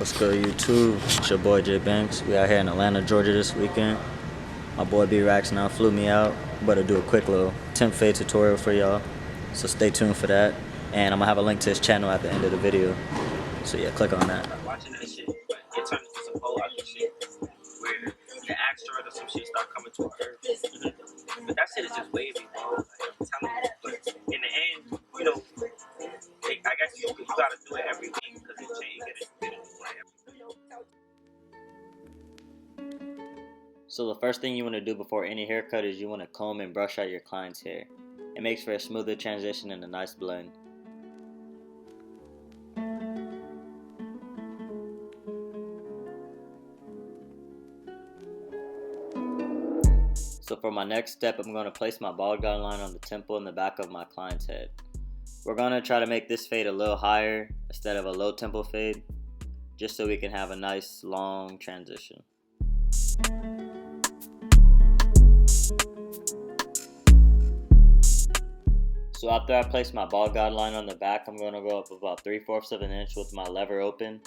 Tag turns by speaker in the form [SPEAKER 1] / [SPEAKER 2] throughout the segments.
[SPEAKER 1] What's good, YouTube? It's your boy Jay Banks. We out here in Atlanta, Georgia this weekend. My boy B-Rax now flew me out. About to do a quick little temp fade tutorial for y'all. So stay tuned for that. And I'm gonna have a link to his channel at the end of the video. So yeah, click on that.
[SPEAKER 2] Watching that shit, but it turned into some whole other shit where the asteroid or some shit start coming to Earth. But that shit is just wavy, bro. Like, I'm telling you. But in the end, you know, I guess you gotta do it every week because it changes.
[SPEAKER 1] So the first thing you want to do before any haircut is you want to comb and brush out your client's hair. It makes for a smoother transition and a nice blend. So for my next step, I'm going to place my bald guideline on the temple and the back of my client's head. We're going to try to make this fade a little higher instead of a low tempo fade, just so we can have a nice long transition. So after I place my bald guideline on the back, I'm going to go up about 3/4 of an inch with my lever open.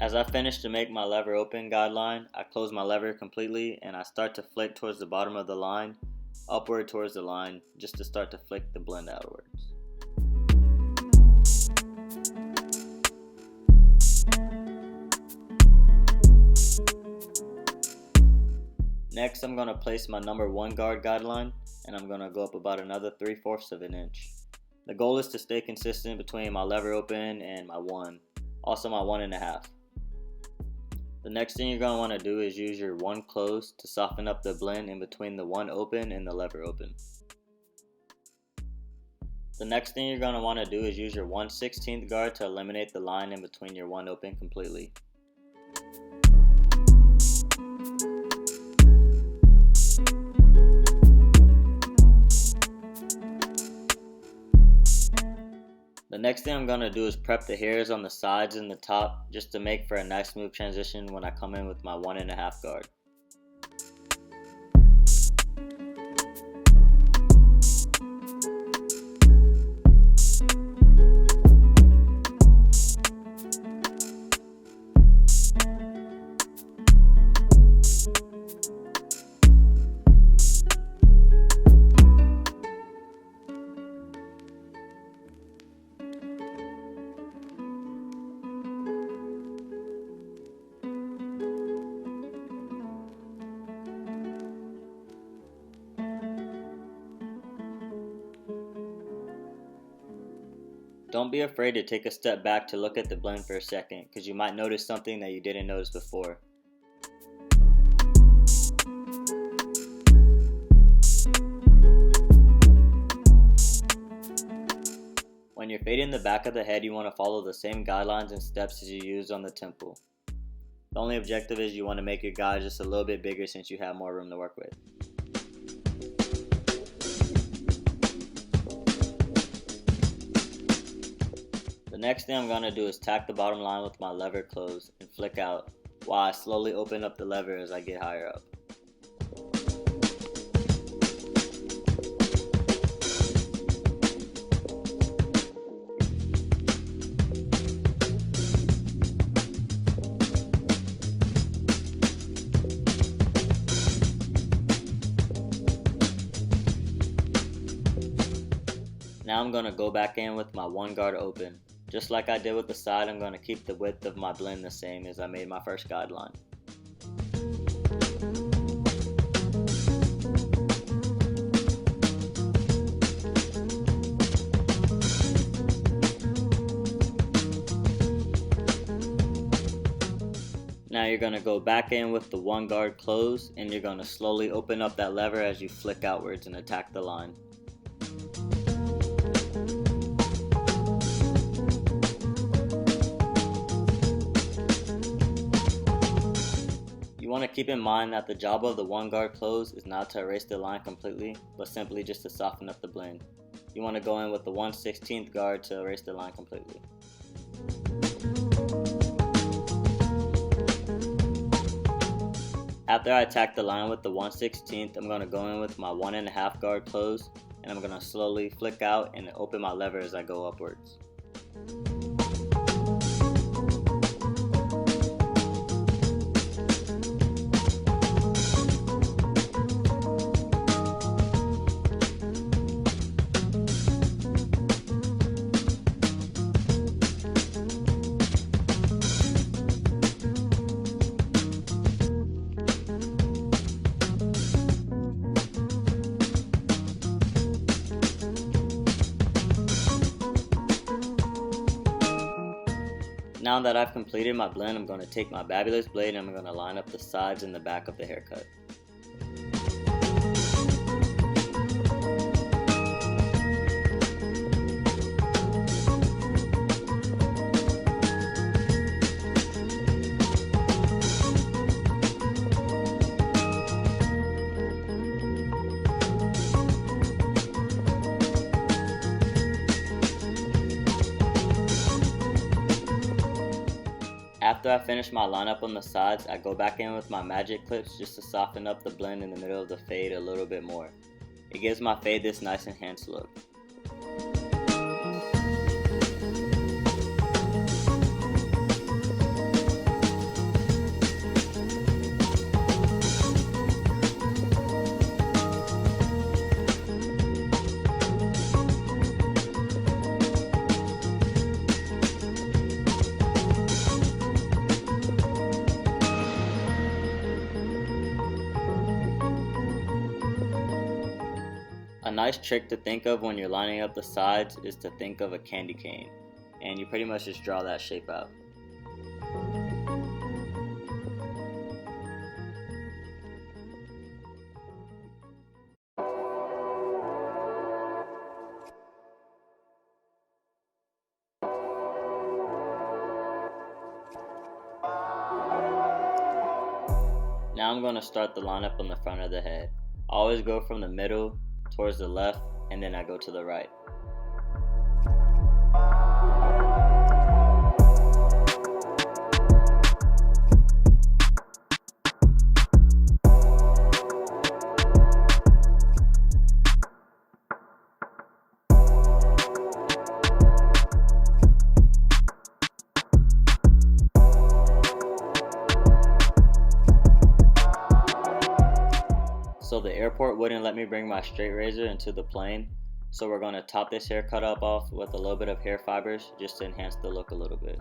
[SPEAKER 1] As I finish to make my lever open guideline, I close my lever completely and I start to flick towards the bottom of the line, upward towards the line, just to start to flick the blend outwards. Next, I'm going to place my number 1 guard guideline and I'm going to go up about another 3/4 of an inch. The goal is to stay consistent between my lever open and my 1, also my 1.5. The next thing you're going to want to do is use your 1 close to soften up the blend in between the 1 open and the lever open. The next thing you're going to want to do is use your 1/16 guard to eliminate the line in between your 1 open completely. The next thing I'm going to do is prep the hairs on the sides and the top just to make for a nice smooth transition when I come in with my 1.5 guard. Don't be afraid to take a step back to look at the blend for a second, because you might notice something that you didn't notice before. When you're fading the back of the head, you want to follow the same guidelines and steps as you used on the temple. The only objective is you want to make your guides just a little bit bigger since you have more room to work with. The next thing I'm going to do is tack the bottom line with my lever closed and flick out while I slowly open up the lever as I get higher up. Now I'm going to go back in with my 1 guard open. Just like I did with the side, I'm going to keep the width of my blend the same as I made my first guideline. Now you're going to go back in with the 1 guard closed and you're going to slowly open up that lever as you flick outwards and attack the line. You want to keep in mind that the job of the 1 guard close is not to erase the line completely, but simply just to soften up the blend. You want to go in with the 1/16 guard to erase the line completely. After I attack the line with the 1/16, I'm going to go in with my 1.5 guard close, and I'm going to slowly flick out and open my lever as I go upwards. Now that I've completed my blend, I'm going to take my babulous blade and I'm going to line up the sides and the back of the haircut. After I finish my lineup on the sides, I go back in with my magic clips just to soften up the blend in the middle of the fade a little bit more. It gives my fade this nice enhanced look. A nice trick to think of when you're lining up the sides is to think of a candy cane, and you pretty much just draw that shape out. Now I'm going to start the lineup on the front of the head. I always go from the middle towards the left, and then I go to the right. So the airport wouldn't let me bring my straight razor into the plane, so we're going to top this haircut up off with a little bit of hair fibers just to enhance the look a little bit.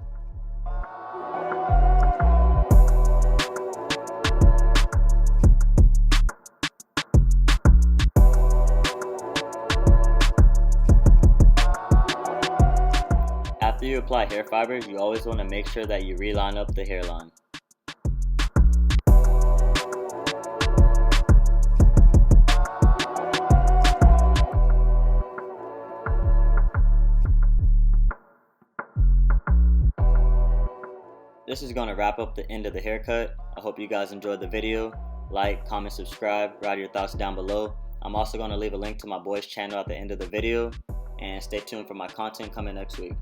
[SPEAKER 1] After you apply hair fibers, you always want to make sure that you reline up the hairline. This is going to wrap up the end of the haircut. I hope you guys enjoyed the video. Like, comment, subscribe, write your thoughts down below. I'm also going to leave a link to my boy's channel at the end of the video. And stay tuned for my content coming next week.